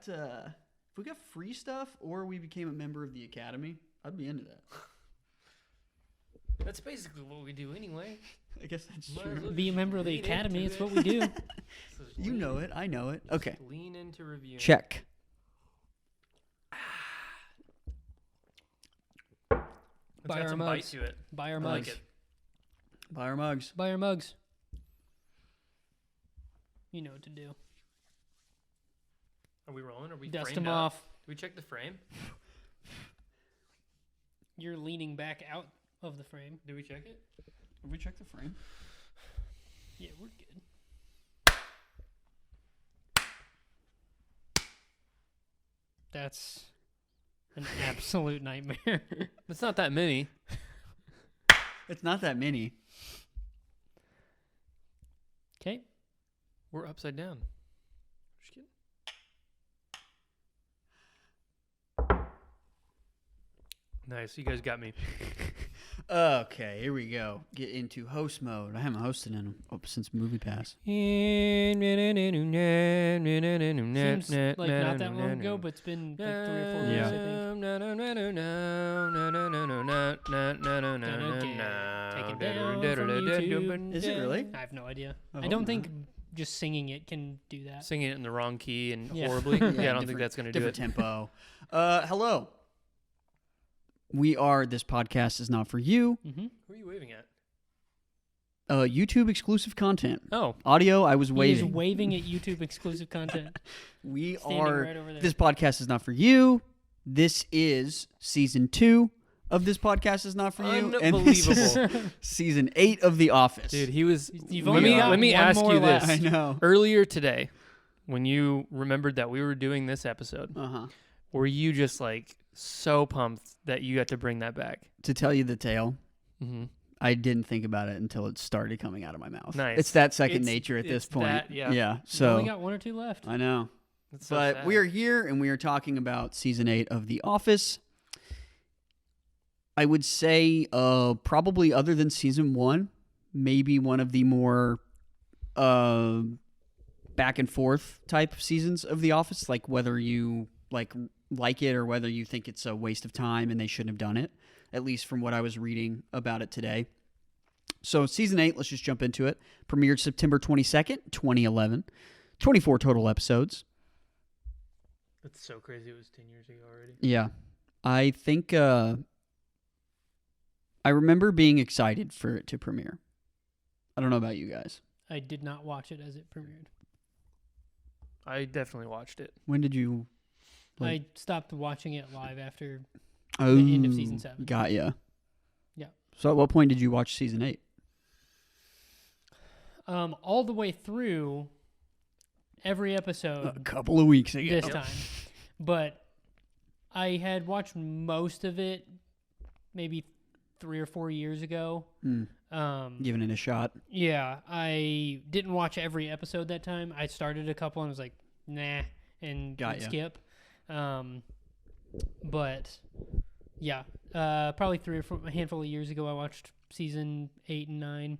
if we got free stuff or we became a member of the Academy, I'd be into that. That's basically what we do anyway. I guess that's true. Be a member of the Academy. It's what we do. You know it. I know it. Okay. Lean into review. Check. Buy our mugs. To it. Buy our I mugs. like it. Buy our mugs. Buy our mugs. You know what to do. Are we rolling? Are we Dust framed them up? off. Do we check the frame? You're leaning back out of the frame. Do we check it? Have we checked the frame? Yeah, we're good. That's an absolute nightmare. It's not that many. It's not that many. Okay. We're upside down. Just kidding. Nice. You guys got me. Okay, here we go. Get into host mode. I haven't hosted in since Movie Pass. Seems like not that long ago, but it's been like 3 or 4 years, I think. Take it down from YouTube. Is it really? I have no idea. I I hope don't not. think just singing it can do that. Singing it in the wrong key and Yeah. horribly. Yeah, I don't think that's going to do it. Different tempo. Hello. This podcast is not for you. Mm-hmm. Who are you waving at? YouTube exclusive content. Oh. Audio, I was He waiting. is waving at YouTube exclusive content. Standing right over there. This podcast is not for you. This is season 2 of This Podcast is Not For You. And this is Unbelievable. season 8 of The Office. Dude, he was... You've Let only me, got let me one ask more you left. this. I know. Earlier today, when you remembered that we were doing this episode, were you just like so pumped that you got to bring that back? To tell you the tale, Mm-hmm. I didn't think about it until it started coming out of my mouth. Nice. It's that second It's- nature at this it's point. that, yeah. Yeah. We've So only got 1 or 2 left. I know. That's so But sad. we are here and we are talking about season 8 of The Office. I would say probably other than season 1, maybe one of the more back and forth type seasons of The Office, like whether you like it or whether you think it's a waste of time and they shouldn't have done it, at least from what I was reading about it today. So season 8, let's just jump into it. Premiered September 22nd, 2011. 24 total episodes. That's so crazy. It was 10 years ago already. Yeah. I think I remember being excited for it to premiere. I don't know about you guys. I did not watch it as it premiered. I definitely watched it. When did you? I stopped watching it live after Oh, the end of season 7. Got ya. Yeah. So at what point did you watch season 8? All the way through every episode A couple of weeks ago. this time. But I had watched most of it maybe 3 or 4 years ago. Giving it a shot. Yeah, I didn't watch every episode that time. I started a couple and was like, nah, and would skip. But yeah, probably a handful of years ago, I watched season 8 and 9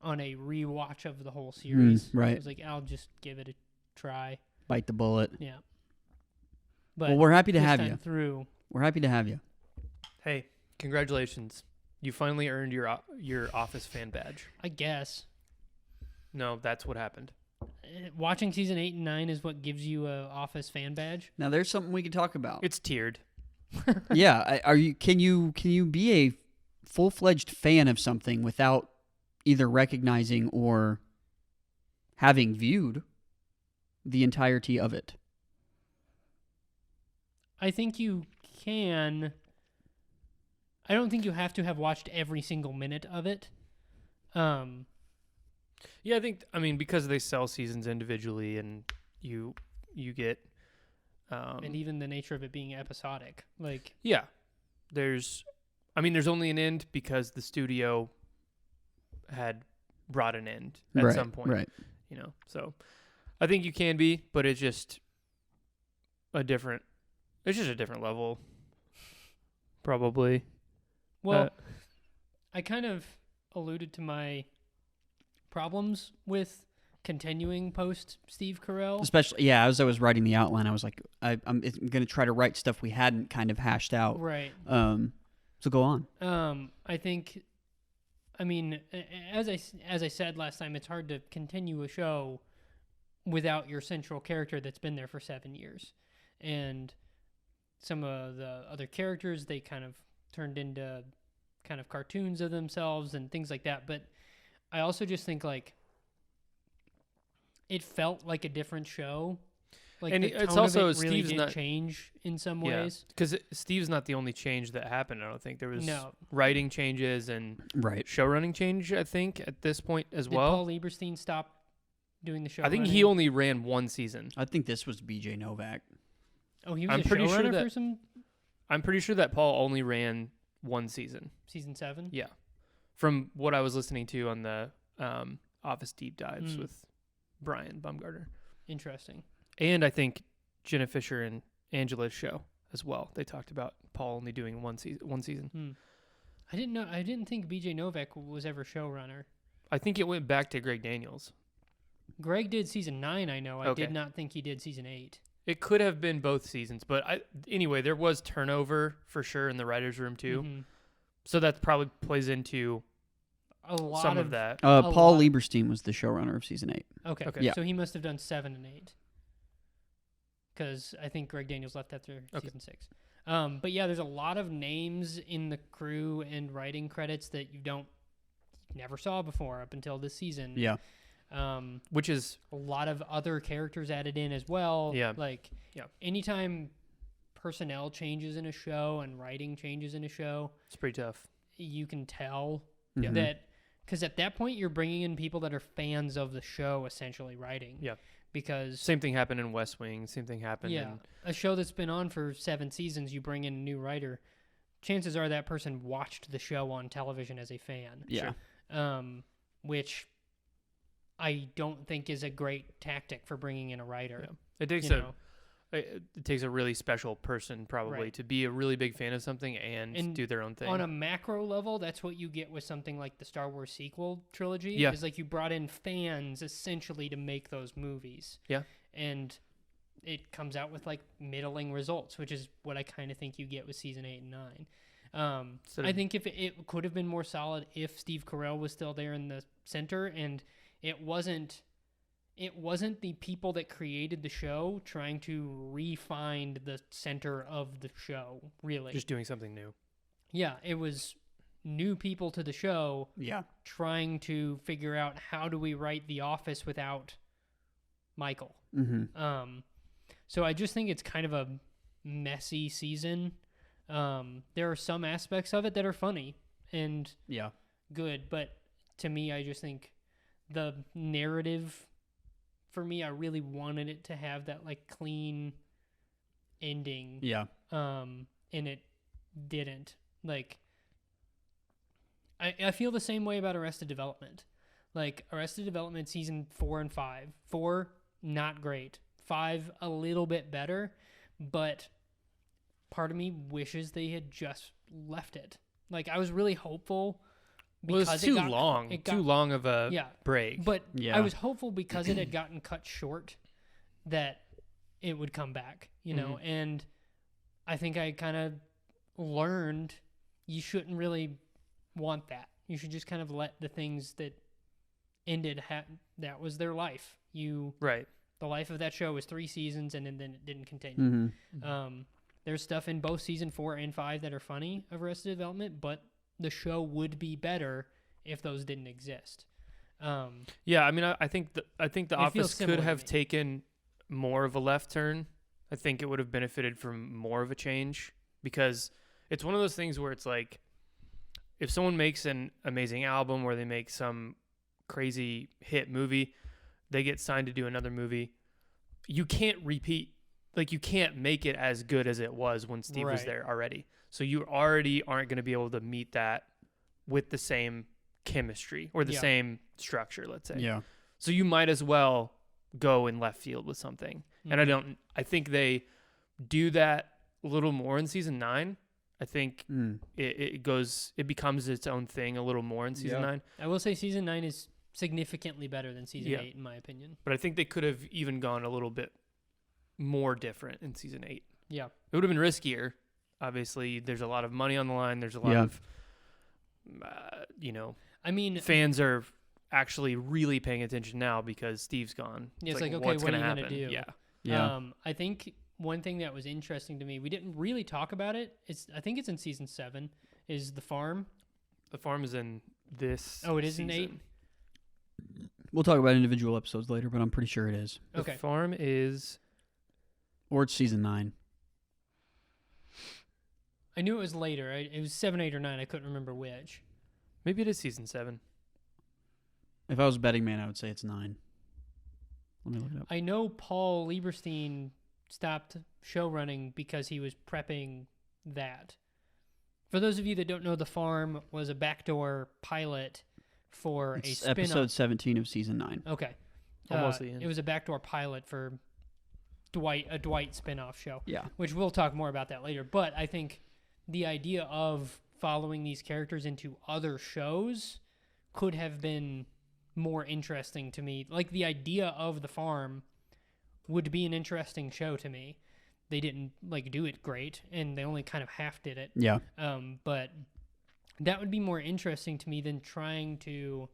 on a rewatch of the whole series. Right. I was like, I'll just give it a try. Bite the bullet. Yeah. But Well, we're happy to this have time you. Through, We're happy to have you. Hey, congratulations. You finally earned your Office fan badge. I guess. No, that's what happened. Watching season 8 and 9 is what gives you a Office fan badge. Now there's something we can talk about. It's tiered. Yeah, can you be a full-fledged fan of something without either recognizing or having viewed the entirety of it? I think you can. I don't think you have to have watched every single minute of it. Yeah, I mean, because they sell seasons individually and you get... and even the nature of it being episodic. Like, yeah, there's only an end because the studio had brought an end at some point. Right. You know, so I think you can be, but it's just a different level, probably. well, I kind of alluded to my problems with continuing post Steve Carell. Especially, as I was writing the outline, I was like, I'm going to try to write stuff we hadn't kind of hashed out. Right. So go on. I think, I mean, as I said last time, it's hard to continue a show without your central character that's been there for 7 years. And some of the other characters, they kind of turned into kind of cartoons of themselves and things like that. But I also just think, like, it felt like a different show. Like, and the it's tone also of it really Steve's did not change in some ways. because Steve's not the only change that happened. I don't think there was No. writing changes and Right. showrunning change. I think at this point as Did well. Paul Lieberstein stop doing the show? I think he only ran one season. I think this was BJ Novak. Oh, he was I'm a pretty sure showrunner that- for some I'm pretty sure that Paul only ran one season. season 7. Yeah, from what I was listening to on the Office Deep Dives with Brian Baumgartner, Interesting. and I think Jenna Fisher and Angela's show as well. They talked about Paul only doing one season. I didn't know. I didn't think BJ Novak was ever showrunner. I think it went back to Greg Daniels. Greg did season 9. I know. I Okay. did not think he did season 8. It could have been both seasons, but anyway, there was turnover for sure in the writers' room too. Mhm. So that probably plays into A lot some of that. Paul lot. Lieberstein was the showrunner of season 8. Okay. Okay. Yeah. So he must have done 7 and 8. Because I think Greg Daniels left after season 6. But yeah, there's a lot of names in the crew and writing credits that you never saw before up until this season. Yeah. Which is A lot of other characters added in as well. Yeah. Like, Yeah. anytime personnel changes in a show and writing changes in a show, it's pretty tough. you can tell Mhm. that, because at that point you're bringing in people that are fans of the show essentially writing. Yeah. Because Same thing happened in West Wing. Same thing happened in a show that's been on for 7 seasons, you bring in a new writer, chances are that person watched the show on television as a fan. Yeah. Which I don't think is a great tactic for bringing in a writer. Yeah. It takes you know? it takes a really special person probably Right. to be a really big fan of something and do their own thing. On a macro level, that's what you get with something like the Star Wars sequel trilogy. Yeah. Is like you brought in fans essentially to make those movies. Yeah. And it comes out with like middling results, which is what I kind of think you get with season 8 and 9. I think if it could have been more solid if Steve Carell was still there in the center, and it wasn't the people that created the show trying to refine the center of the show, really. just doing something new. Yeah, it was new people to the show Yeah. trying to figure out how do we write The Office without Michael. Mm-hmm. So I just think it's kind of a messy season. There are some aspects of it that are funny and Yeah. good, but to me, I just think the narrative, for me, I really wanted it to have that like clean ending. Yeah. And it didn't. Like, I feel the same way about Arrested Development. Like, Arrested Development season 4 and 5. 4, not great. 5, a little bit better, but part of me wishes they had just left it. Like, I was really hopeful. Well, it's too long. Too long of a Yeah. break. But Yeah. I was hopeful because it had gotten cut short that it would come back, you know? And I think I kind of learned you shouldn't really want that. You should just kind of let the things that ended, that was their life. Right. The life of that show was 3 seasons and then it didn't continue. Mm-hmm. There's stuff in both season 4 and 5 that are funny of Arrested Development, but the show would be better if those didn't exist. Yeah, I mean, I think the feels Office similar could to have me. taken more of a left turn. I think it would have benefited from more of a change because it's one of those things where it's like if someone makes an amazing album or they make some crazy hit movie, they get signed to do another movie. You can't repeat. Like, you can't make it as good as it was when Steve was Right. there already. So you already aren't going to be able to meet that with the same chemistry or the Yeah. same structure, let's say. Yeah. So you might as well go in left field with something. And I think they do that a little more in season 9. I think it becomes its own thing a little more in season 9. I will say season 9 is significantly better than season 8, in my opinion. But I think they could have even gone a little bit more different in season 8. Yeah. It would have been riskier. Obviously, there's a lot of money on the line. There's a lot of, I mean, fans are actually really paying attention now because Steve's gone. It's like, okay, what's what are going you to going to happen? do? Yeah. I think one thing that was interesting to me, we didn't really talk about it. I think it's in season 7, is the farm. The farm is in this. Oh, it is season. in 8? We'll talk about individual episodes later, but I'm pretty sure it is. The Okay. farm is. Or it's season 9. I knew it was later. It was 7, 8, or 9. I couldn't remember which. Maybe it is season 7. If I was a betting man, I would say it's 9. Let me look it up. I know Paul Lieberstein stopped show running because he was prepping that. For those of you that don't know, The Farm was a backdoor pilot for It's a spin-off. episode 17 of season 9. Okay. Almost the end. It was a backdoor pilot for a Dwight spin-off show, Yeah. which we'll talk more about that later. But I think the idea of following these characters into other shows could have been more interesting to me. Like, the idea of The Farm would be an interesting show to me. They didn't do it great, and they only kind of half did it. Yeah. But that would be more interesting to me than trying to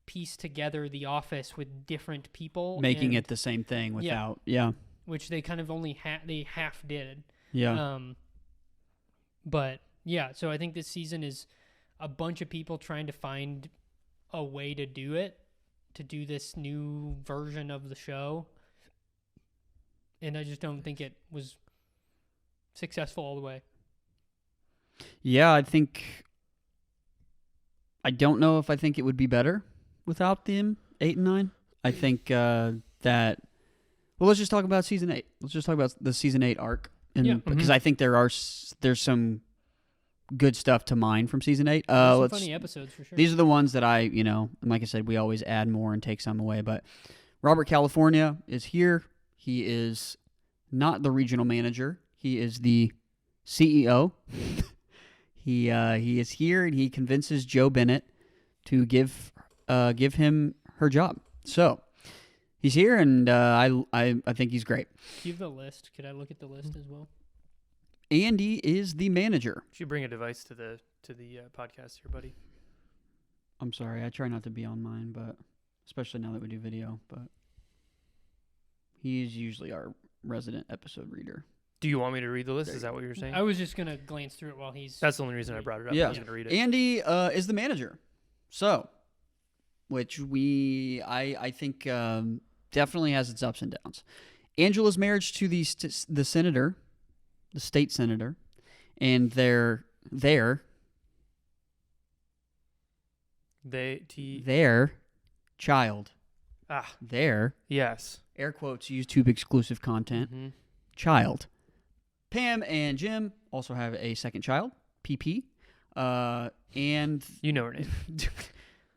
piece together The Office with different people, Making it the same thing without, which they kind of only they half did. Yeah. But yeah, so I think this season is a bunch of people trying to find a way to do this new version of the show. And I just don't think it was successful all the way. Yeah, I don't know if I think it would be better without them 8 and 9. I think that, well, let's just talk about season 8. Let's just talk about the season 8 arc. And because I think there's some good stuff to mine from season 8. Some funny episodes for sure. These are the ones that like I said, we always add more and take some away. But Robert California is here. He is not the regional manager. He is the CEO. He is here, and he convinces Joe Bennett to give him her job. So he's here, and I think he's great. Do you have the list? Could I look at the list as well? Andy is the manager. You should bring a device to the podcast here, buddy. I'm sorry, I try not to be on mine, but especially now that we do video. But he's usually our resident episode reader. Do you want me to read the list? Is that what you were saying? I was just going to glance through it while he's... That's the only reason I brought it up. Yeah. I was going to read it. Andy is the manager. So, which I think definitely has its ups and downs. Angela's marriage to the senator, the state senator, and their child. Their, yes. air quotes, YouTube exclusive content, child. Pam and Jim also have a second child, PP. And you know her name.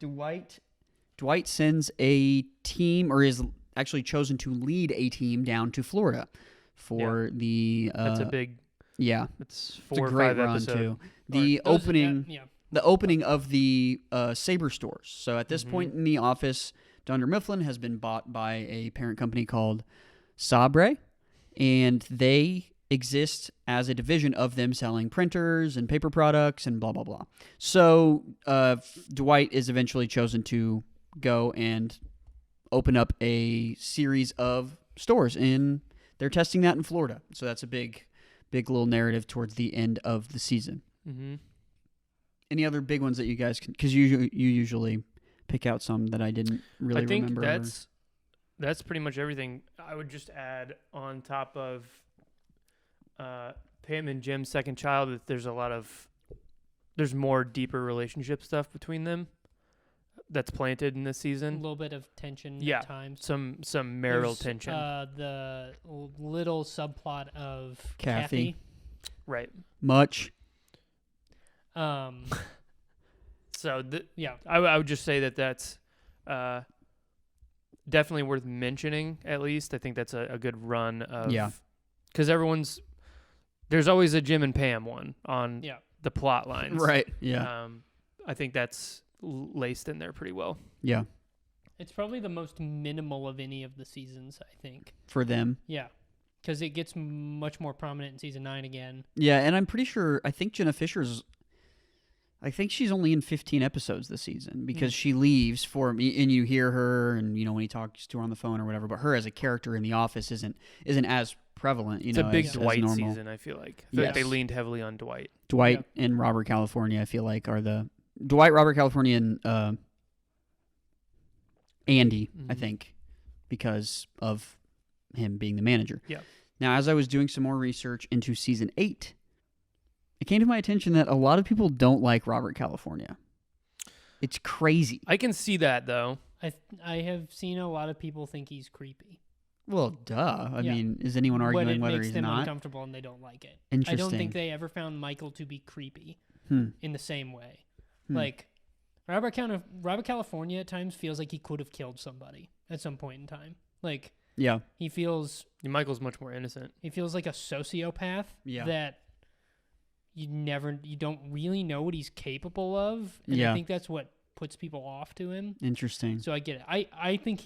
Dwight sends a team, or is actually chosen to lead a team down to Florida for the. That's a big. Yeah, it's a great run too. The opening of the Sabre stores. So at this point in the office, Dunder Mifflin has been bought by a parent company called Sabre, and they exist as a division of them selling printers and paper products and blah, blah, blah. So Dwight is eventually chosen to go and open up a series of stores they're testing that in Florida. So that's a big little narrative towards the end of the season. Mm-hmm. Any other big ones that you guys can, because you usually pick out some that I didn't really remember. I think that's pretty much everything. I would just add on top of Pam and Jim's second child that there's more deeper relationship stuff between them that's planted in this A season. little bit of tension Yeah, at times. some marital There's, tension. The little subplot of Kathy. Right. Much. So yeah, I would just say that's definitely worth mentioning. At least I think that's a good run of because there's always a Jim and Pam one on the plot lines, Right. Yeah. I think that's laced in there pretty well. Yeah. It's probably the most minimal of any of the seasons, I think. For them. Yeah. Because it gets much more prominent in season 9 again. Yeah, and I'm pretty sure, I think Jenna Fisher's, I think she's only in 15 episodes this season because she leaves for me, and you hear her, and when he talks to her on the phone or whatever. But her as a character in The Office isn't as prevalent. It's a big as Dwight normal. season. I feel like they leaned heavily on Dwight. Dwight and Robert California, I feel like, are the Dwight, Robert California, and Andy. I think because of him being the manager. Yeah. Now, as I was doing some more research into season 8. It came to my attention that a lot of people don't like Robert California. It's crazy. I can see that, though. I have seen a lot of people think he's creepy. Well, duh. I mean, is anyone arguing whether he's not? But it makes them uncomfortable and they don't like it. Interesting. I don't think they ever found Michael to be creepy in the same way. Like, Robert California at times feels like he could have killed somebody at some point in time. Like, yeah, he feels... Michael's much more innocent. He feels like a sociopath that... You don't really know what he's capable of, and I think that's what puts people off to him. Interesting. So I get it. I think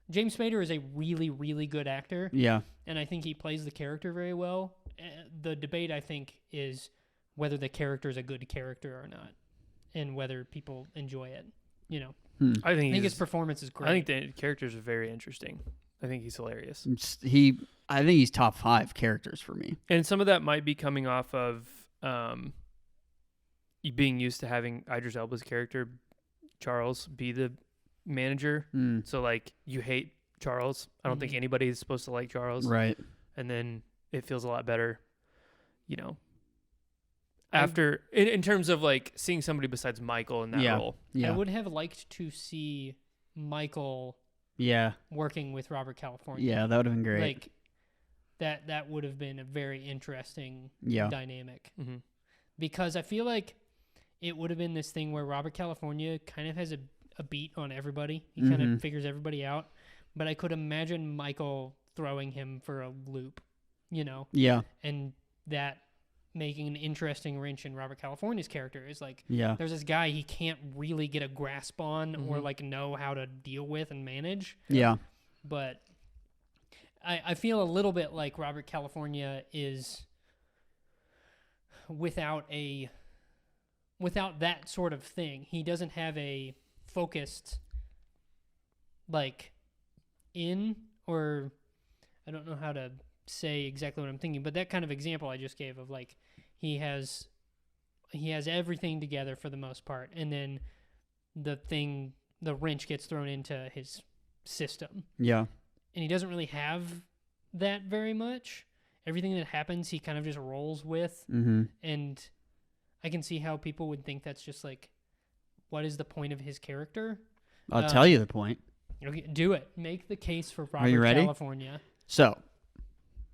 James Spader is a really, really good actor. Yeah. And I think he plays the character very well. The debate, I think, is whether the character is a good character or not, and whether people enjoy it. I think his performance is great. I think the characters are very interesting. I think he's hilarious. I think he's top 5 characters for me. And some of that might be coming off of being used to having Idris Elba's character Charles be the manager. So like you hate Charles. I don't think anybody is supposed to like Charles. Right. And then it feels a lot better, after in terms of like seeing somebody besides Michael in that role. Yeah. I would have liked to see Michael working with Robert California. Yeah, that would have been great. Like that would have been a very interesting dynamic. Because I feel like it would have been this thing where Robert California kind of has a beat on everybody. He kind of figures everybody out. But I could imagine Michael throwing him for a loop, Yeah. And that making an interesting wrench in Robert California's character is like, Yeah. there's this guy he can't really get a grasp on or like know how to deal with and manage. Yeah. But I feel a little bit like Robert California is without that sort of thing. He doesn't have a focused like or I don't know how to say exactly what I'm thinking, but that kind of example I just gave of like he has everything together for the most part, and then the wrench gets thrown into his system. Yeah. And he doesn't really have that very much. Everything that happens, he kind of just rolls with. And I can see how people would think that's just like, what is the point of his character? I'll tell you the point. Okay, do it. Make the case for Robert you ready? California. So,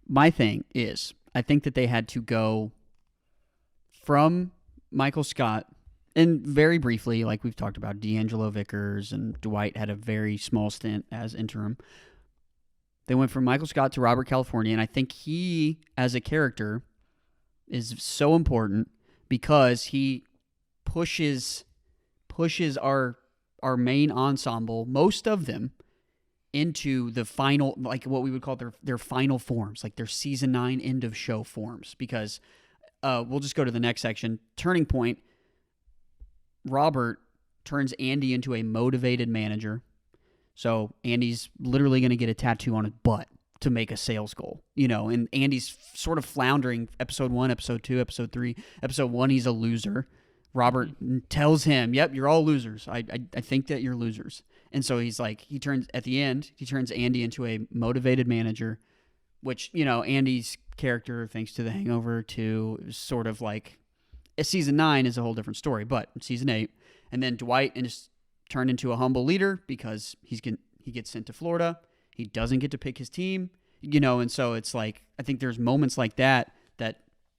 my thing is, I think that they had to go from Michael Scott, and very briefly, like we've talked about, D'Angelo Vickers and Dwight had a very small stint as interim. They went from Michael Scott to Robert California, and I think he, as a character, is so important because he pushes our main ensemble, most of them, into the final, like what we would call their final forms, like their season 9 end of show forms. Because we'll just go to the next section. Turning point. Robert turns Andy into a motivated manager. So Andy's literally going to get a tattoo on his butt to make a sales goal, and Andy's sort of floundering episode 1, episode 2, episode 3. Episode 1, he's a loser. Robert tells him, yep, you're all losers. I think that you're losers. And so he turns Andy into a motivated manager, which, Andy's character, thanks to The Hangover 2, is sort of like, season 9 is a whole different story, but season 8. And then Dwight is turned into a humble leader because he gets sent to Florida. He doesn't get to pick his team, and so it's like, I think there's moments like that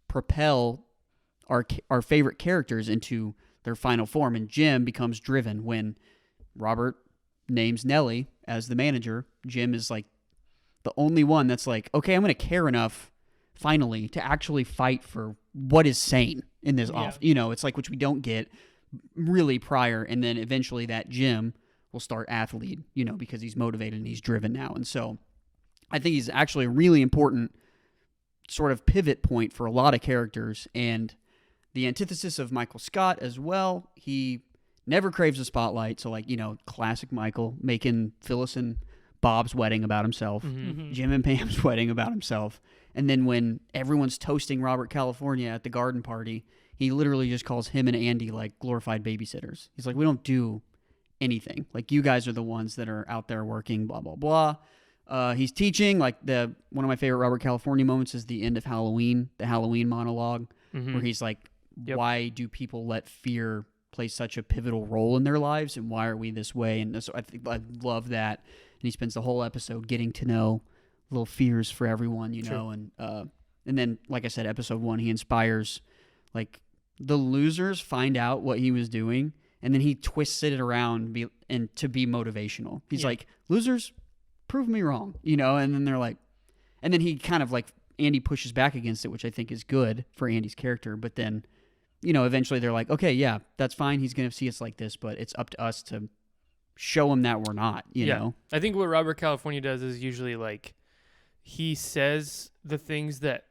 propel our favorite characters into their final form, and Jim becomes driven when Robert names Nellie as the manager. Jim is like the only one that's like, okay, I'm going to care enough finally to actually fight for what is sane in this off. It's like, which we don't get, really prior, and then eventually that Jim will start athlete, because he's motivated and he's driven now. And so I think he's actually a really important sort of pivot point for a lot of characters, and the antithesis of Michael Scott as well. He never craves the spotlight. So classic Michael, making Phyllis and Bob's wedding about himself, Jim and Pam's wedding about himself. And then when everyone's toasting Robert California at the garden party, he literally just calls him and Andy like glorified babysitters. He's like, we don't do anything. Like, you guys are the ones that are out there working, blah, blah, blah. He's teaching. Like, one of my favorite Robert California moments is the end of Halloween, the Halloween monologue, where he's like, why do people let fear play such a pivotal role in their lives, and why are we this way? And so I love that. And he spends the whole episode getting to know little fears for everyone, know, and then, like I said, episode 1, he inspires, like, the losers find out what he was doing, and then he twists it around to be motivational. He's like, losers, prove me wrong, and then they're like, and then he kind of like, Andy pushes back against it, which I think is good for Andy's character, but then, eventually they're like, okay, yeah, that's fine, he's going to see us like this, but it's up to us to show him that we're not, you know? I think what Robert California does is usually, like, he says the things that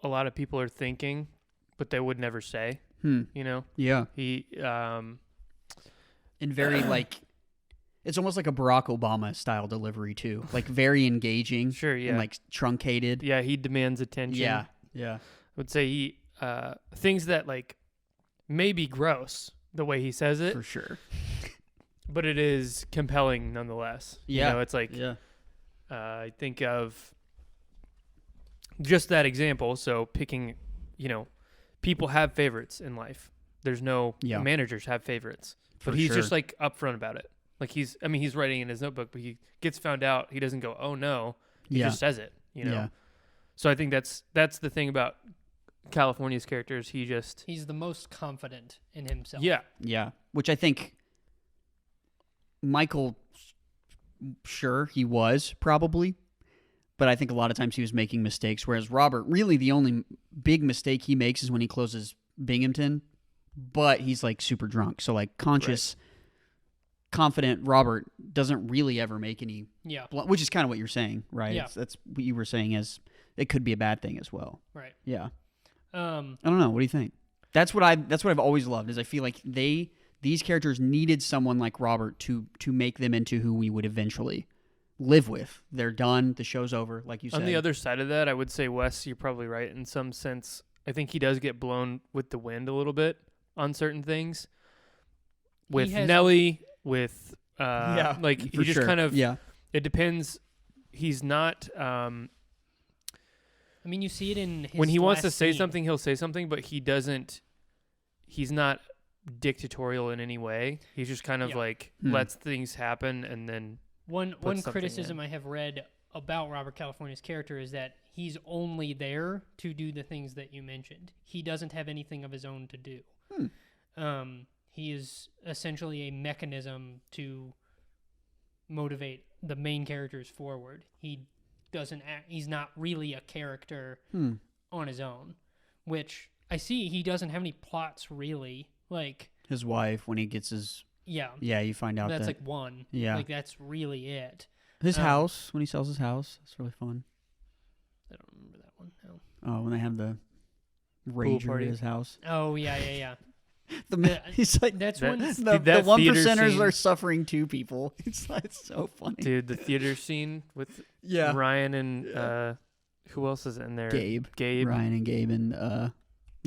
a lot of people are thinking, but they would never say, Yeah. He, and very, like, it's almost like a Barack Obama style delivery, too. Like, very engaging. Sure, yeah. And, like, truncated. Yeah, he demands attention. Yeah. I would say he, things that, like, may be gross, the way he says it. For sure. But it is compelling nonetheless. Yeah. It's like, I think of just that example. So picking, people have favorites in life. There's no managers have favorites, but he's just like upfront about it. Like he's writing in his notebook, but he gets found out. He doesn't go, oh no, he just says it, Yeah. So I think that's the thing about California's characters. He's the most confident in himself. Yeah. Yeah. Which I think Michael, sure, he was probably, but I think a lot of times he was making mistakes, whereas Robert, really the only big mistake he makes is when he closes Binghamton, but he's like super drunk. So like conscious, confident Robert doesn't really ever make any, which is kind of what you're saying, right? Yeah. That's what you were saying, as it could be a bad thing as well. Right. Yeah. I don't know. What do you think? That's what I've always loved, is I feel like these characters needed someone like Robert to make them into who we would eventually live with. They're done. The show's over, like you said. On the other side of that, I would say, Wes, you're probably right in some sense. I think he does get blown with the wind a little bit on certain things. With Nelly, with like he just kind of it depends. He's not. You see it in his when he wants to say scene. something, he'll say something, but he doesn't. He's not dictatorial in any way. He's just kind of like lets things happen, and then one criticism I have read about Robert California's character is that he's only there to do the things that you mentioned. He doesn't have anything of his own to do. He is essentially a mechanism to motivate the main characters forward. He doesn't act, he's not really a character on his own, which I see he doesn't have any plots really. Like his wife, when he gets his you find out that's that, like one. Yeah. Like that's really it. His house, when he sells his house, that's really fun. I don't remember that one. No. Oh, when they have the rager at his house. Oh yeah. He's like, that's one. The one percenters are suffering too, people. It's so funny, dude. The theater scene with Ryan and who else is in there? Gabe, Ryan and Gabe, and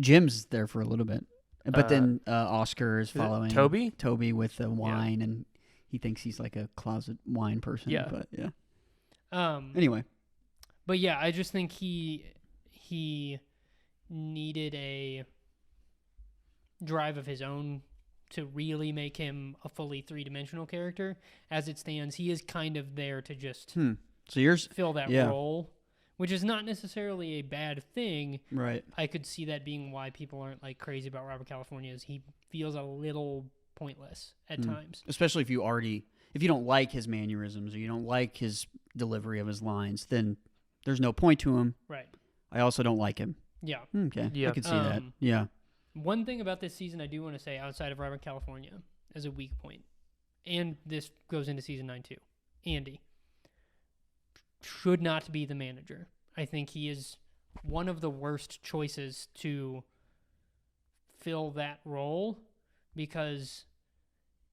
Jim's there for a little bit, but then Oscar is following Toby with the wine, and he thinks he's like a closet wine person. Yeah, but anyway, but yeah, I just think he needed a drive of his own to really make him a fully three-dimensional character. As it stands, he is kind of there to just fill that role, which is not necessarily a bad thing. Right. I could see that being why people aren't like crazy about Robert California, is he feels a little pointless at times. Especially if you don't like his mannerisms or you don't like his delivery of his lines, then there's no point to him. Right. I also don't like him. Yeah. Okay. Yeah. I could see that. Yeah. One thing about this season I do want to say outside of Robert California as a weak point, and this goes into season 9 too, Andy should not be the manager. I think he is one of the worst choices to fill that role because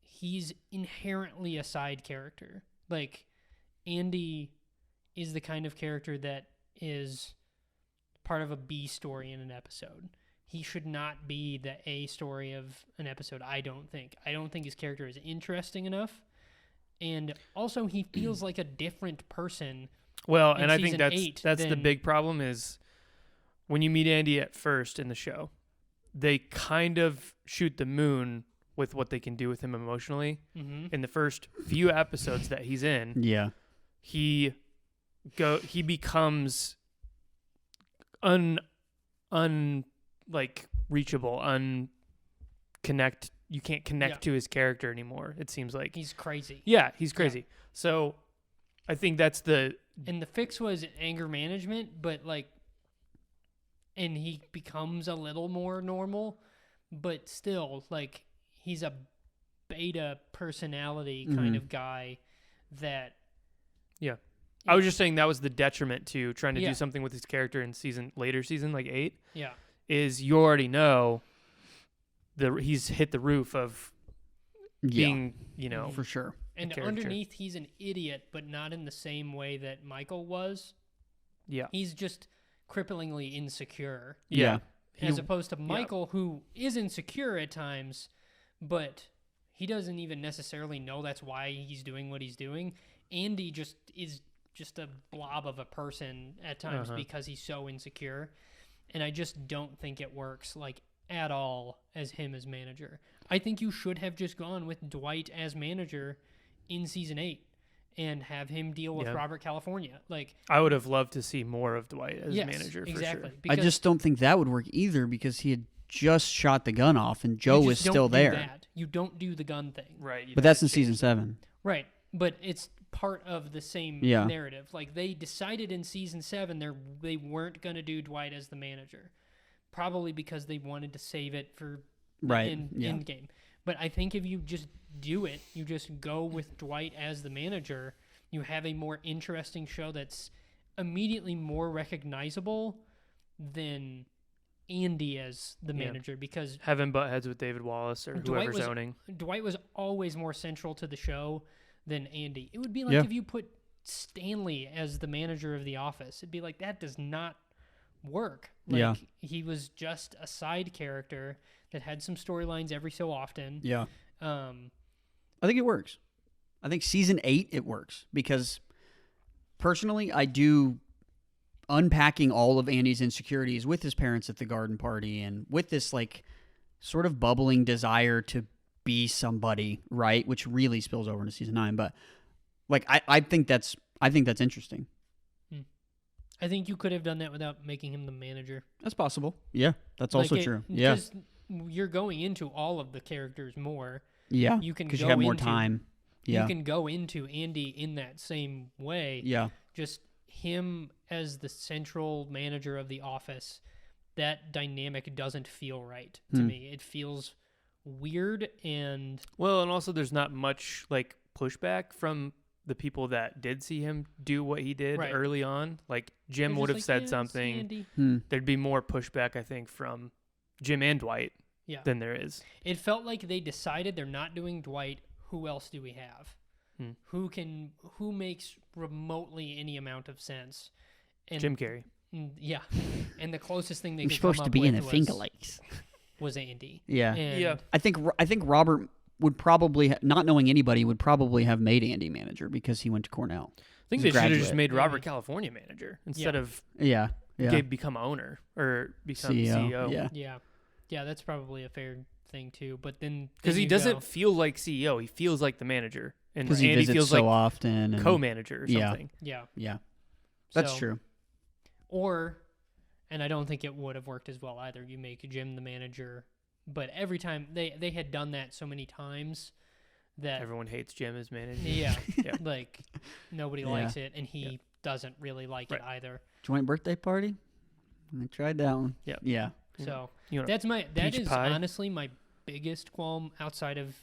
he's inherently a side character. Like, Andy is the kind of character that is part of a B story in an episode. He should not be the A story of an episode, I don't think. I don't think his character is interesting enough. And also, he feels like a different person. Well, and I think that's the big problem is when you meet Andy at first in the show, they kind of shoot the moon with what they can do with him emotionally. Mm-hmm. In the first few episodes that he's in, he becomes reachable, you can't connect to his character anymore. It seems like he's crazy. Yeah, he's crazy. Yeah. So I think that's and the fix was anger management, but and he becomes a little more normal, but still, he's a beta personality kind of guy that. Yeah. I was just saying that was the detriment to trying to do something with his character in later season, 8. Yeah. Is you already know he's hit the roof of being, for sure. And underneath, he's an idiot, but not in the same way that Michael was. Yeah. He's just cripplingly insecure. Yeah. As opposed to Michael, who is insecure at times, but he doesn't even necessarily know that's why he's doing what he's doing. Andy is just a blob of a person at times because he's so insecure. And I just don't think it works at all as him as manager. I think you should have just gone with Dwight as manager in season 8 and have him deal with Robert California. I would have loved to see more of Dwight as manager for sure. I just don't think that would work either because he had just shot the gun off and Joe was still there. You don't do the gun thing. Right. But that's in season 7. Right. But it's part of the same narrative. They decided in season 7 they weren't going to do Dwight as the manager. Probably because they wanted to save it for end game. But I think if you just do it, you just go with Dwight as the manager, you have a more interesting show that's immediately more recognizable than Andy as the manager because have him butt heads with David Wallace or whoever's owning. Dwight was always more central to the show than Andy. It would be like if you put Stanley as the manager of The Office. It'd be like, that does not work. He was just a side character that had some storylines every so often. Yeah. I think it works. I think season 8, it works because personally, I do unpacking all of Andy's insecurities with his parents at the garden party and with this sort of bubbling desire to be somebody, right? Which really spills over into season 9. But I think that's interesting. I think you could have done that without making him the manager. That's possible. Yeah, that's also true. Yeah, because you're going into all of the characters more. Yeah, because you have more time. Yeah, you can go into Andy in that same way. Yeah, just him as the central manager of The Office. That dynamic doesn't feel right to me. It feels weird and also there's not much pushback from the people that did see him do what he did early on. Jim would have said something. There'd be more pushback, I think, from Jim and Dwight than there is. It felt like they decided they're not doing Dwight. Who else do we have? Who makes remotely any amount of sense? And Jim Carrey. Yeah. And the closest thing they You're could supposed come to up be in with the Finger Lakes was Andy. Yeah. And I think Robert would probably, not knowing anybody, would probably have made Andy manager because he went to Cornell. I think they should have just made Robert California manager instead of become owner or become CEO. Yeah, that's probably a fair thing too. But then because he doesn't feel like CEO, he feels like the manager, and because Andy he visits feels so like often, and co-manager or something. Yeah. That's true. And I don't think it would have worked as well either. You make Jim the manager, but every time they had done that so many times that everyone hates Jim as manager. Yeah. Nobody likes it, and he doesn't really like it either. Joint birthday party? I tried that one. Yeah. So You know, that is pie? honestly my biggest qualm outside of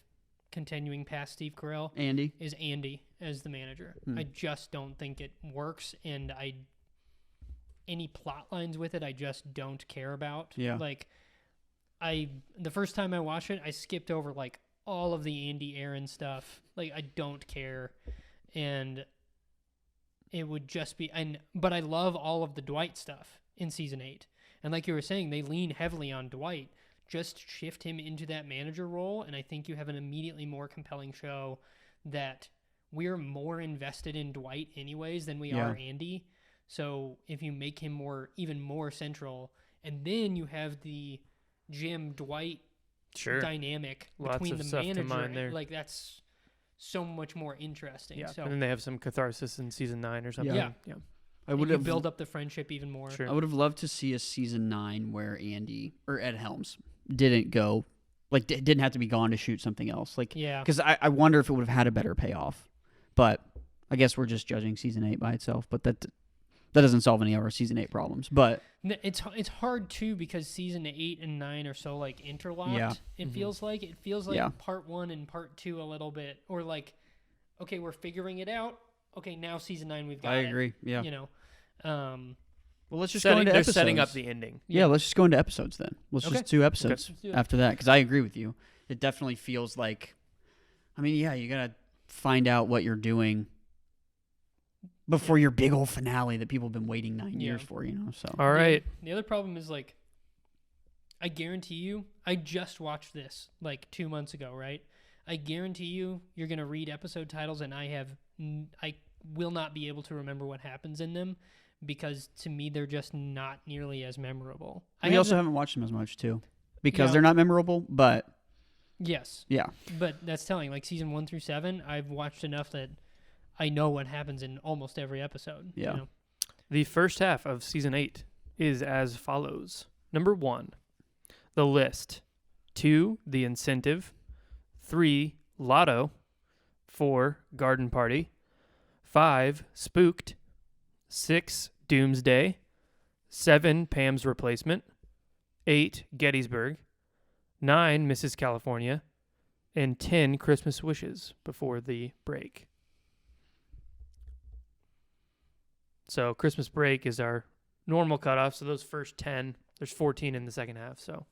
continuing past Steve Carell Andy. is Andy as the manager. I just don't think it works, and any plot lines with it I just don't care about. Yeah. Like the first time I watched it, I skipped over like all of the Andy Aaron stuff. Like I don't care, and it would just be but I love all of the Dwight stuff in season 8. And like you were saying, they lean heavily on Dwight. Just shift him into that manager role, and I think you have an immediately more compelling show that we're more invested in Dwight anyways than we are Andy. So if you make him even more central, and then you have the Jim Dwight dynamic between the manager, there. like that's so much more interesting. Yeah, so, and then they have some catharsis in season 9 or something. Yeah. I would have build up the friendship even more. Sure. I would have loved to see a season 9 where Andy or Ed Helms didn't go, like didn't have to be gone to shoot something else. Like, because I wonder if it would have had a better payoff. But I guess we're just judging season 8 by itself. But that doesn't solve any of our season 8 problems. But it's hard too because season 8 and 9 are so like interlocked. Yeah. It feels like part 1 and part 2 a little bit, or like, okay, we're figuring it out. Okay, now season 9 we've got it. I agree. Yeah. You know. Well, let's just go into episodes. They're setting up the ending. Yeah, let's just go into episodes then. Let's just do episodes after that, because I agree with you. It definitely feels like, I mean, yeah, you got to find out what you're doing before your big old finale that people have been waiting 9 years for, you know? So. All right. The other problem is, like, I guarantee you, I just watched this, like, 2 months ago, right? I guarantee you, you're going to read episode titles, and I will not be able to remember what happens in them, because to me they're just not nearly as memorable. We also haven't watched them as much too, because they're not memorable. But yes, yeah, but that's telling. Like season 1 through 7, I've watched enough that I know what happens in almost every episode. Yeah. You know? The first half of season 8 is as follows: number 1, the list; 2, the incentive; 3, lotto; 4, garden party; 5, spooked; 6, Doomsday; 7, Pam's replacement; 8, Gettysburg; 9, Mrs. California; and 10, Christmas wishes before the break. So Christmas break is our normal cutoff. So those first 10, there's 14 in the second half. So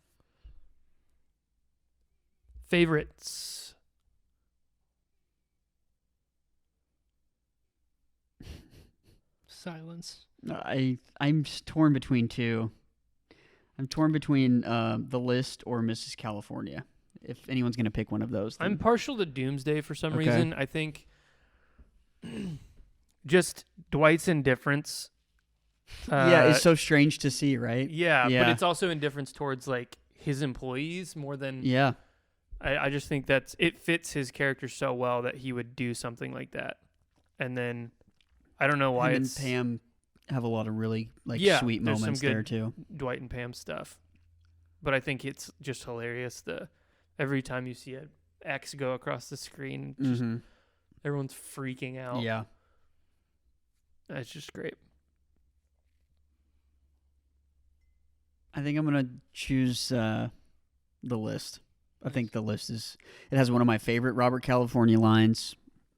favorites. Silence. I'm torn between two. I'm torn between the list or Mrs. California. If anyone's going to pick one of those, then. I'm partial to Doomsday for some reason. I think just Dwight's indifference. It's so strange to see, right? Yeah, but it's also indifference towards like his employees more than. Yeah. I just think it fits his character so well that he would do something like that, and then I don't know why Him and Pam have a lot of really sweet moments there too. Dwight and Pam stuff, but I think it's just hilarious. Every time you see an X go across the screen, just everyone's freaking out. Yeah, it's just great. I think I'm gonna choose the list. I think the list it has one of my favorite Robert California lines.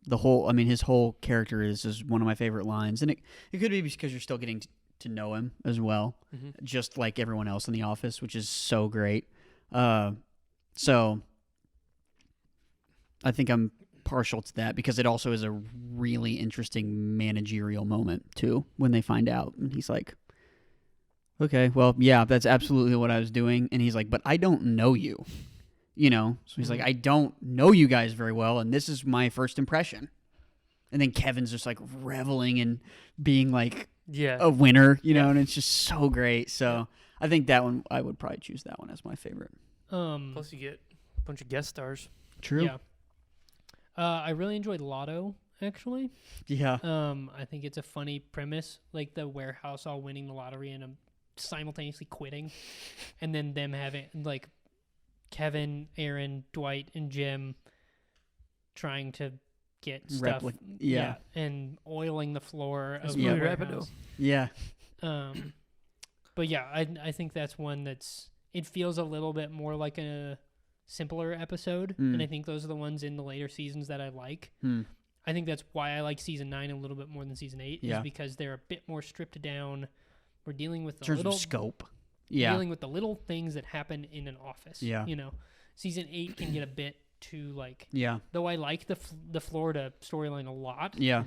His whole character is one of my favorite lines, and it could be because you're still getting to know him as well, just like everyone else in the office, which is so great. So I think I'm partial to that because it also is a really interesting managerial moment too when they find out, and he's like, "Okay, well, yeah, that's absolutely what I was doing," and he's like, "But I don't know you." You know, so he's like, I don't know you guys very well, and this is my first impression. And then Kevin's just like reveling in being like a winner, you know, and it's just so great. So I think that one, I would probably choose that one as my favorite. Plus, you get a bunch of guest stars. True. Yeah. I really enjoyed Lotto, actually. Yeah. I think it's a funny premise, like the warehouse all winning the lottery and simultaneously quitting, and then them having like Kevin, Aaron, Dwight, and Jim trying to get stuff, and oiling the floor of the warehouse. Yeah. But yeah, I think that's one that's it feels a little bit more like a simpler episode, and I think those are the ones in the later seasons that I like. I think that's why I like season 9 a little bit more than season 8, is because they're a bit more stripped down. We're dealing with the little scope. Dealing with the little things that happen in an office. Yeah. You know, season 8 can get a bit too like. Yeah. Though I like the Florida storyline a lot. Yeah.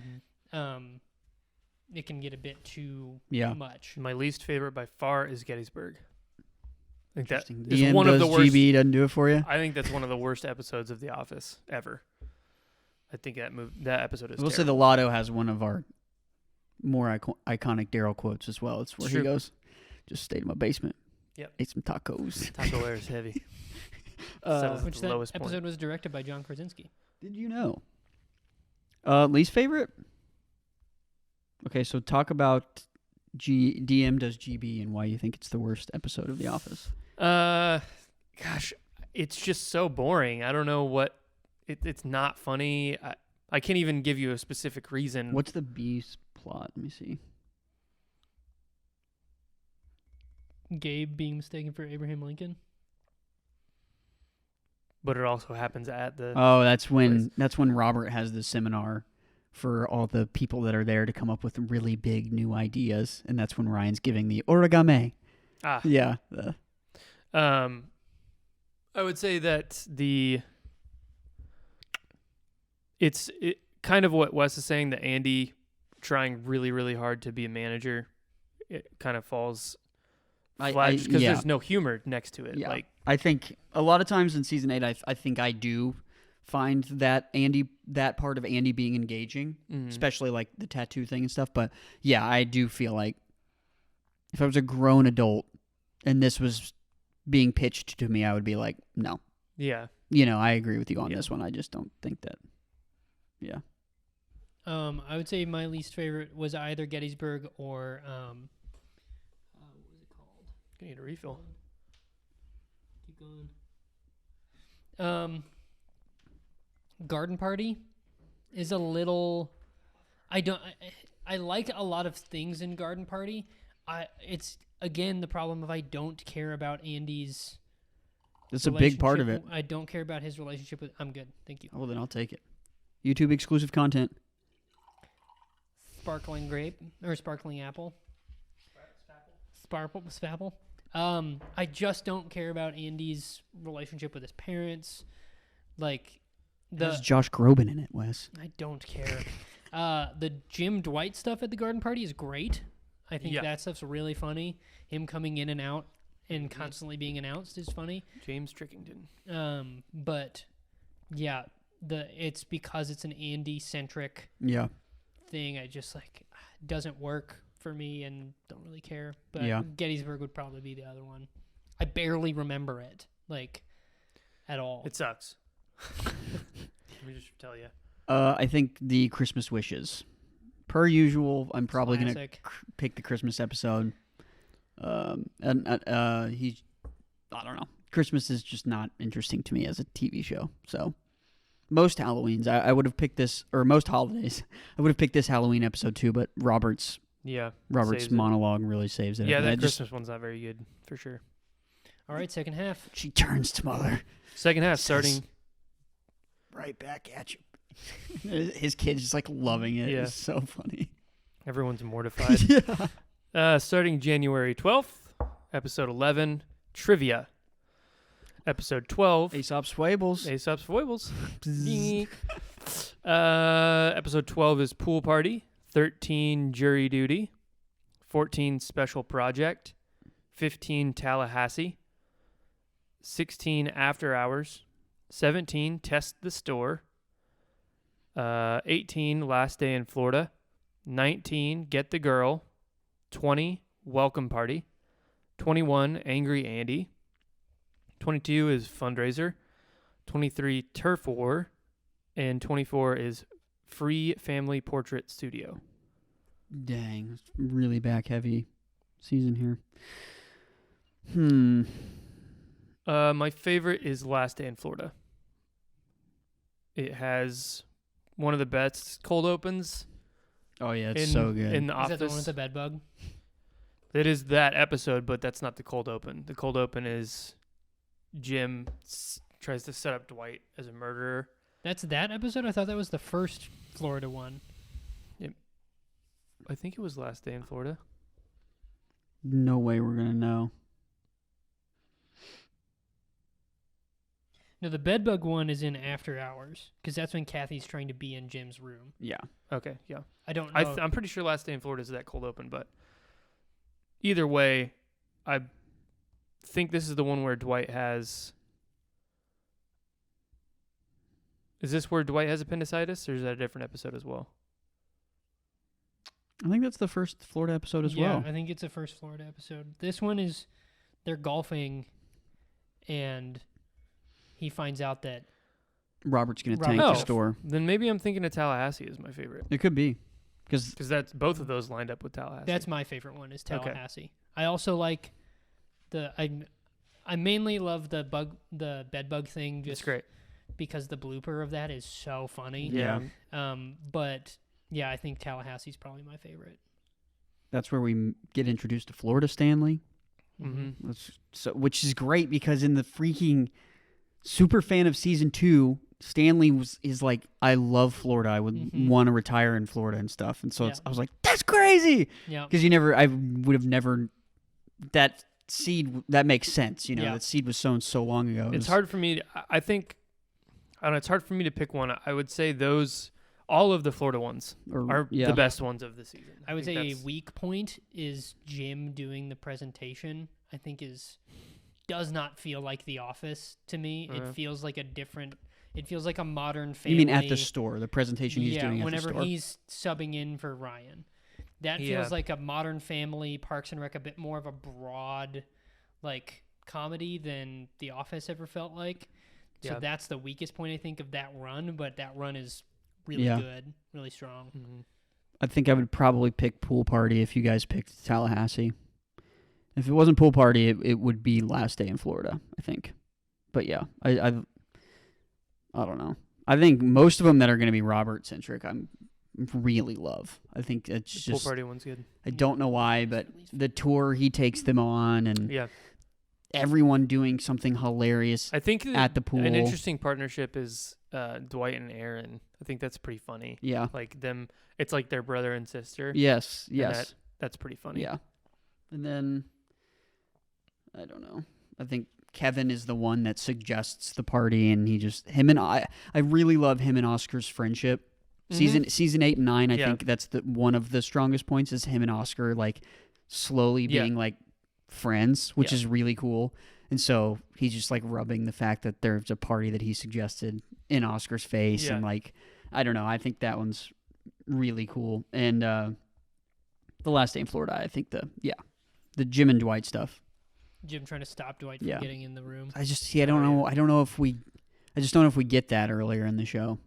It can get a bit too much. My least favorite by far is Gettysburg. I think that DM is one of the worst. GB doesn't do it for you. I think that's one of the worst episodes of The Office ever. I think that episode is. We'll say the Lotto has one of our more iconic Daryl quotes as well. It's where he goes, "Just stayed in my basement. Yep. Ate some tacos." Taco air is heavy. Which that episode was directed by John Krasinski. Did you know? Least favorite? Okay, so talk about DM does GB and why you think it's the worst episode of The Office. Gosh, it's just so boring. I don't know what. It's not funny. I can't even give you a specific reason. What's the B's plot? Let me see. Gabe being mistaken for Abraham Lincoln. But it also happens at the. Oh, that's when Robert has the seminar for all the people that are there to come up with really big new ideas, and that's when Ryan's giving the origami. Yeah. I would say that it's kind of what Wes is saying, that Andy trying really, really hard to be a manager, it kind of falls flat because there's no humor next to it. Yeah. Like, I think a lot of times in season 8, I think I do find that part of Andy being engaging, especially like the tattoo thing and stuff. But yeah, I do feel like if I was a grown adult and this was being pitched to me, I would be like, no. Yeah. I agree with you on this one. I just don't think that. Yeah. I would say my least favorite was either Gettysburg or what was it called? I need a refill. Keep going. Garden Party is a little. I like a lot of things in Garden Party. It's again the problem of I don't care about Andy's. That's a big part of it. I don't care about his relationship with. I'm good, thank you. Well, then I'll take it. YouTube exclusive content. Sparkling grape or sparkling apple. Spapple. I just don't care about Andy's relationship with his parents. Like There's Josh Groban in it, Wes. I don't care. The Jim Dwight stuff at the garden party is great. I think that stuff's really funny. Him coming in and out and constantly being announced is funny. James Trickington. But yeah, it's because it's an Andy centric thing. I just doesn't work for me and don't really care. But Gettysburg would probably be the other one. I barely remember it at all. It sucks. Let me just tell you. I think the Christmas wishes. Per usual, I'm probably going to pick the Christmas episode. I don't know. Christmas is just not interesting to me as a TV show. So most Halloweens, I would have picked this, or most holidays, I would have picked this Halloween episode too, but Robert's monologue really saves it. Yeah, that Christmas one's not very good, for sure. All right, second half. She turns to mother. Second half, starting... Right back at you. His kid's just loving it. Yeah. It's so funny. Everyone's mortified. Starting January 12th, episode 11, Trivia. Episode 12. Aesop's Fables. Episode 12 is Pool Party. 13, Jury Duty. 14, Special Project. 15, Tallahassee. 16, After Hours. 17, Test the Store. 18, Last Day in Florida. 19, Get the Girl. 20, Welcome Party. 21, Angry Andy. 22 is Fundraiser. 23, Turf War. And 24 is Free Family Portrait Studio. Dang, really back heavy season here. My favorite is Last Day in Florida. It has one of the best cold opens. Oh yeah, it's so good. In The Office. Is that the one with the bed bug? It is that episode, but that's not the cold open. The cold open is Jim tries to set up Dwight as a murderer. That's that episode? I thought that was the first Florida one. I think it was Last Day in Florida. No way we're gonna know. No, the bedbug one is in After Hours because that's when Kathy's trying to be in Jim's room. Yeah. Okay, yeah. I don't know. I'm pretty sure Last Day in Florida is that cold open, but either way, I think this is the one where Dwight has... Is this where Dwight has appendicitis, or is that a different episode as well? I think that's the first Florida episode as well. Yeah, I think it's the first Florida episode. This one is they're golfing, and he finds out that Robert's going to tank Oh. the store. Then maybe I'm thinking of Tallahassee is my favorite. It could be. Because That's both of those lined up with Tallahassee. that's my favorite one is Okay. Tallahassee. I also like I mainly love the bed bug thing it's just great. because the blooper of that is so funny. Yeah. But yeah, I think Tallahassee's probably my favorite. that's where we get introduced to Florida Stanley. Mm-hmm. Which is great because in the freaking super fan of season 2, Stanley is like, I love Florida. I would want to retire in Florida and stuff. And so I was like, that's crazy. Yeah. Because I would have never, that seed, that makes sense. You know, that seed was sown so long ago. It's hard for me. I think, I don't know, it's hard for me to pick one. I would say all of the Florida ones are the best ones of the season. I would say a weak point is Jim doing the presentation. I think does not feel like The Office to me. It feels like it feels like a modern family. You mean at the store, the presentation he's doing at the whenever store? he's subbing in for Ryan. That feels like a Modern Family, Parks and Rec, a bit more of a broad like comedy than The Office ever felt like. So that's the weakest point I think of that run, but that run is really good, really strong. Mm-hmm. I think I would probably pick Pool Party if you guys picked Tallahassee. If it wasn't Pool Party, it would be Last Day in Florida, I think. But yeah, I don't know. I think most of them that are going to be Robert centric, I'm really love. I think it's just Pool Party one's good. I don't know why, but the tour he takes them on and Yeah. everyone doing something hilarious I think at the pool. An interesting partnership is Dwight and Aaron. I think that's pretty funny. Yeah. Like them, it's like their brother and sister. Yes. Yes. That's pretty funny. Yeah. And then I don't know. I think Kevin is the one that suggests the party, and I really love him and Oscar's friendship. Season 8 and 9, I think that's one of the strongest points is him and Oscar like slowly being like friends, which is really cool. And so he's just like rubbing the fact that there's a party that he suggested in Oscar's face, and like I don't know. I think that one's really cool. And The Last Day in Florida, I think the Jim and Dwight stuff. Jim trying to stop Dwight from getting in the room. I don't know. I don't know if we get that earlier in the show,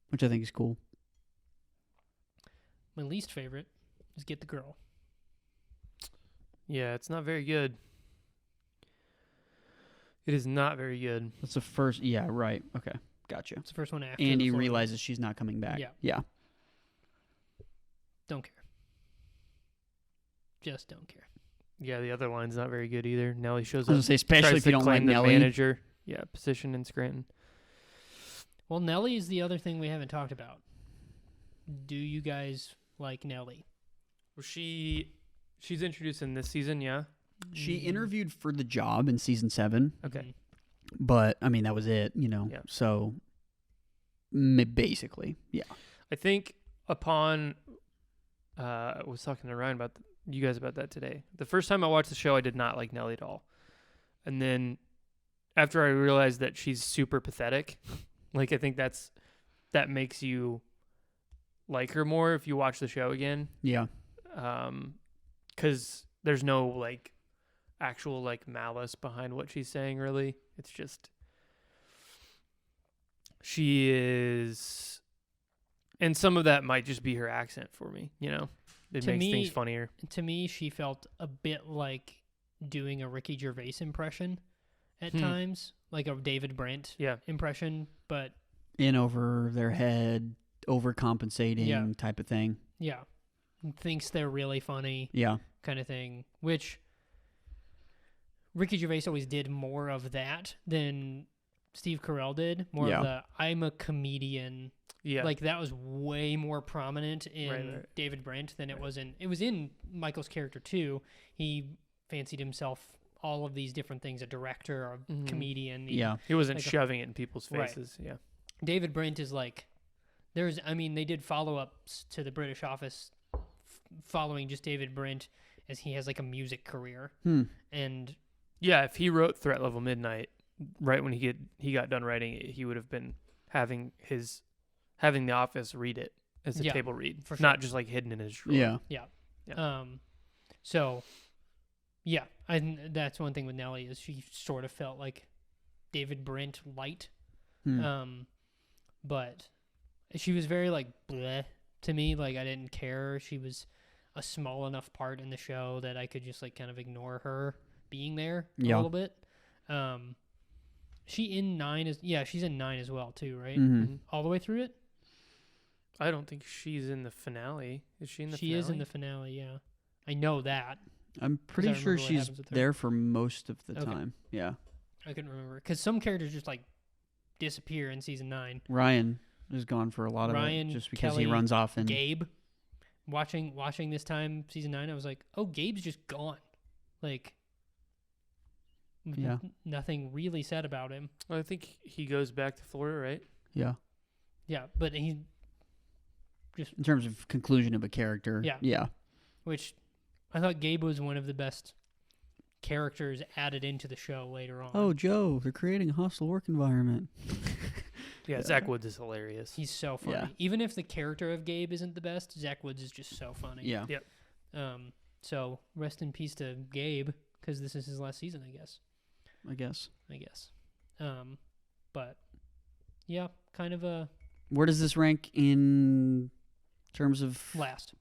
which I think is cool. My least favorite is Get the Girl. Yeah, it's not very good. It is not very good. That's the first. Yeah, right. Okay, gotcha. It's the first one after Andy the realizes she's not coming back. Yeah. Don't care. Just don't care. Yeah, the other line's not very good either. Nellie shows I was up. gonna say, especially tries if you to don't claim like the Nellie. manager. Yeah, position in Scranton. Well, Nellie is the other thing we haven't talked about. Do you guys like Nellie? Well, she's introduced in this season, yeah. She interviewed for the job in season 7. Okay. But I mean, that was it. Yeah. So basically, yeah. I think upon I was talking to Ryan about you guys about that today. The first time I watched the show, I did not like Nellie at all. And then after I realized that she's super pathetic, like I think that makes you like her more if you watch the show again. Yeah. 'Cause there's no like actual like malice behind what she's saying really. It's just she is, and some of that might just be her accent for me, you know. It makes things funnier. To me, she felt a bit like doing a Ricky Gervais impression at times, like a David Brent impression, but in over their head, overcompensating type of thing. Yeah. Thinks they're really funny. Yeah. kind of thing, which Ricky Gervais always did more of that than Steve Carell did. More of the I'm a comedian. Yeah. Like that was way more prominent in Right. David Brent than it was in. It was in Michael's character too. He fancied himself all of these different things: a director, a comedian. He wasn't like shoving it in people's Right. faces. Yeah. David Brent is like, they did follow-ups to the British Office following just David Brent as he has like a music career. And Yeah, if he wrote Threat Level Midnight right when he got done writing it, he would have been having the office read it as a table read, for sure. not just like hidden in his drawer. Yeah. Yeah. So, yeah, that's one thing with Nellie is she sort of felt like David Brent light. But she was very like bleh to me. Like I didn't care. She was a small enough part in the show that I could just like kind of ignore her being there a little bit. She's in 9 as well too, right? All the way through it? I don't think she's in the finale. Is she in the finale? She is in the finale, yeah. I know that. I'm pretty sure she's there for most of the Okay. time. Yeah. I couldn't remember. Because some characters just like disappear in season 9. Ryan is gone for a lot of it just because Kelly, he runs off and Gabe. Watching this time, season 9, I was like, oh, Gabe's just gone. Like, Yeah. nothing really said about him. Well, I think he goes back to Florida, right? yeah. Yeah, but he just, In terms of conclusion of a character. Yeah. Yeah. which I thought Gabe was one of the best characters added into the show later on. Oh, Joe, they're creating a hostile work environment. Yeah, Zach Woods is hilarious. He's so funny. Yeah. Even if the character of Gabe isn't the best, Zach Woods is just so funny. Yeah. So rest in peace to Gabe, because this is his last season, I guess. I guess. But yeah, kind of a Where does this rank in terms of last.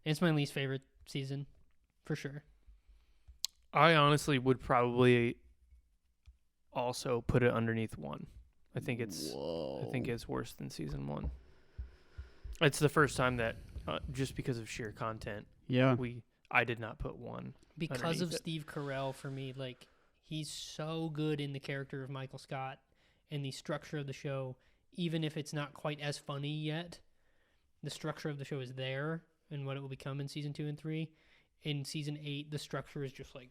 It's my least favorite season, for sure. I honestly would probably also put it underneath 1. I think it's worse than season 1. It's the first time that just because of sheer content, Yeah. I did not put 1 Because underneath of it. Steve Carell, for me, like, he's so good in the character of Michael Scott and the structure of the show, even if it's not quite as funny yet, the structure of the show is there and what it will become in season 2 and 3. In season 8, the structure is just like,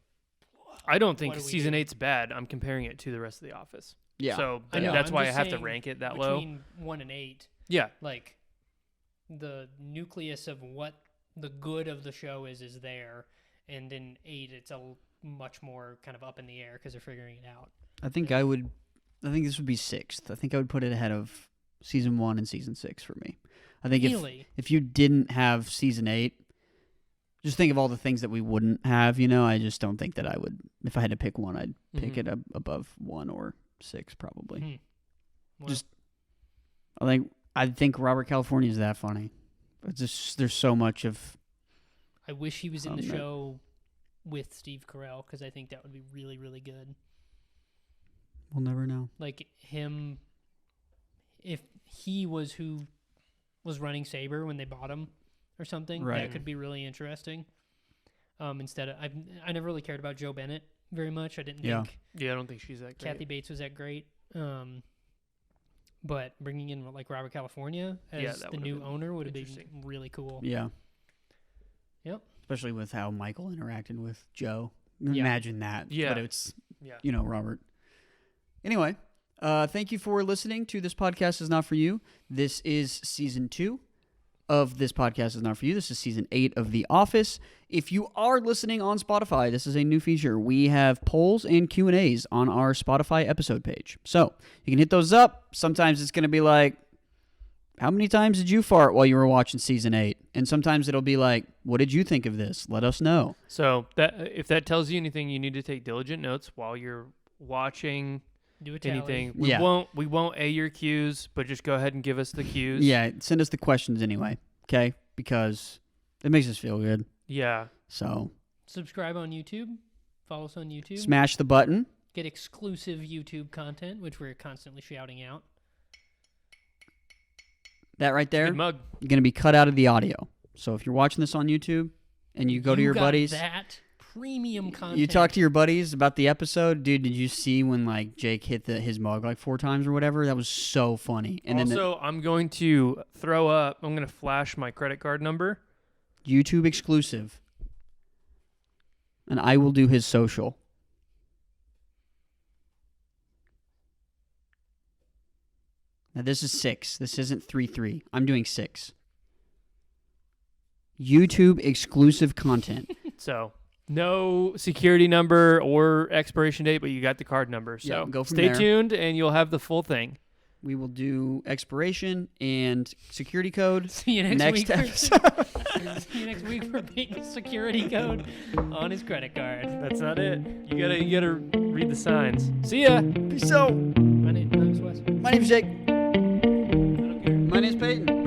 I don't think what do we season do? 8's bad. I'm comparing it to the rest of The Office. Yeah. So I know, that's I'm why I just have to saying rank it that low. between 1 and 8, Yeah. like, the nucleus of what the good of the show is there, and in 8, it's a much more kind of up in the air because they're figuring it out. I think this would be 6th. I think I would put it ahead of season 1 and season 6 for me. I think Really? if you didn't have season 8, just think of all the things that we wouldn't have, I just don't think that I would, if I had to pick one, I'd pick it above 1 or 6 probably. Well, Just, I think Robert California is that funny. It's just, there's so much of, I wish he was in the that. show with Steve Carell, because I think that would be really, really good. we'll never know. Like him, if he was who was running Sabre when they bought him or something, Right. that could be really interesting. Instead of, I never really cared about Joe Bennett very much. I didn't Yeah. think Yeah, I don't think she's that great. Kathy Bates was that great. But bringing in like Robert California as that the would've new been owner would have been interesting. really cool. Yeah. Yep. Especially with how Michael interacted with Joe. Yeah. Imagine that. Yeah. But it's, Yeah. Robert. Anyway, thank you for listening to This Podcast Is Not For You. This is season 2 of This Podcast Is Not For You. This is season 8 of The Office. If you are listening on Spotify, this is a new feature. We have polls and Q&As on our Spotify episode page. So you can hit those up. Sometimes it's going to be like, how many times did you fart while you were watching season 8? And sometimes it'll be like, what did you think of this? Let us know. So that if that tells you anything, you need to take diligent notes while you're watching Do a tally. anything. Yeah. We won't A your cues, but just go ahead and give us the cues. Yeah, send us the questions anyway, okay? Because it makes us feel good. Yeah. So Subscribe on YouTube. Follow us on YouTube. smash the button. Get exclusive YouTube content, which we're constantly shouting out. That right there, Good mug. going to be cut out of the audio. So if you're watching this on YouTube, and you go to your got buddies. That premium content. You talk to your buddies about the episode, dude. Did you see when like Jake hit his mug like 4 times or whatever? That was so funny. And also, I'm going to throw up. I'm going to flash my credit card number. YouTube exclusive, and I will do his social. Now this is 6. This isn't 3-3. I'm doing 6. YouTube exclusive content. So no security number or expiration date, but you got the card number. So Yeah, go from stay there. tuned, and you'll have the full thing. We will do expiration and security code. See you next week. episode. See you next week for being security code on his credit card. That's not it. You gotta read the signs. See ya. Peace out. My name's Wes. My name's Jake. I don't care. My name's Peyton.